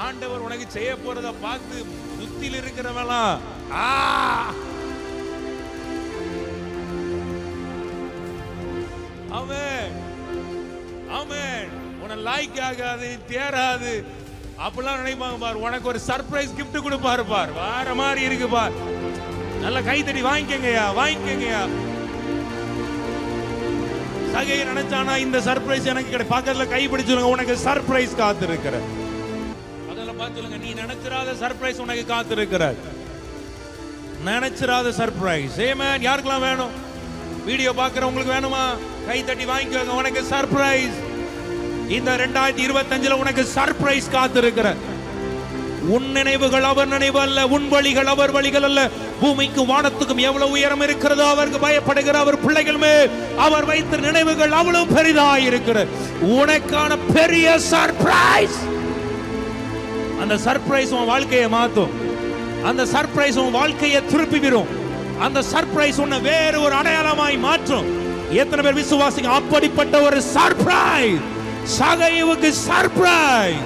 ஆண்டவர் உனக்கு செய்ய போறத பார்த்து புத்தியில் இருக்கிறவெல்லாம் ஆமென் ஆமென். உன லைக் ஆகாது, தேராது அப்படிலாம் நினைப்பாங்க பாரு. உனக்கு ஒரு சர்ப்ரைஸ் கிஃப்ட் கொடுப்பாரு பார். வேற மாதிரி இருக்கு பார். நல்ல கைத்தடி வாங்கிக்கங்கயா, வாங்கிக்கங்கயா. சகையை நினைச்சானா இந்த சர்ப்ரைஸ் எனக்கு கிடைக்கும். பக்கத்துல கை பிடிச்சுங்க, உனக்கு சர்ப்ரைஸ் காத்து இருக்கிற. அதெல்லாம் பார்த்து சொல்லுங்க, நீ நினைச்சிராத சர்ப்ரைஸ் உனக்கு காத்து இருக்கிற. நினைச்சிராத சர்ப்ரைஸ். ஆமென். யாருக்கெல்லாம் வேணும்? வீடியோ பார்க்கறவங்களுக்கு வேணுமா? கை தட்டி வாங்கிக்கோங்க. உனக்கு சர்ப்ரைஸ். இந்த 2025 உனக்கு சர்ப்ரைஸ் காத்து இருக்கிற. உன் நினைவுகள் அவர் நினைவு அல்ல, உன் வழிகள் அவர் வழிகள் அல்ல. பூமிக்கு வானத்துக்கும் எவ்வளவு உயரம் இருக்கிறதோ அவருக்கு பயப்படுகிற அவர் பிள்ளைகள் மேல் அவர் வைத்த நினைவுகள் அவ்வளவு பெரிதாய் இருக்கிறது. உனக்கான பெரிய சர்ப்ரைஸ். அந்த சர்ப்ரைஸ் உன் வாழ்க்கையை மாத்தும். அந்த சர்ப்ரைஸ் உன் வாழ்க்கையை திருப்பி விடும். அந்த சர்ப்ரைஸ் உன்னை வேறு ஒரு அடையாளமாய் மாற்றும். எத்தனை பேர் விசுவாசிங்க? அப்படிப்பட்ட ஒரு சர்ப்ரைஸ் சகையுவுக்கு சர்ப்ரைஸ்.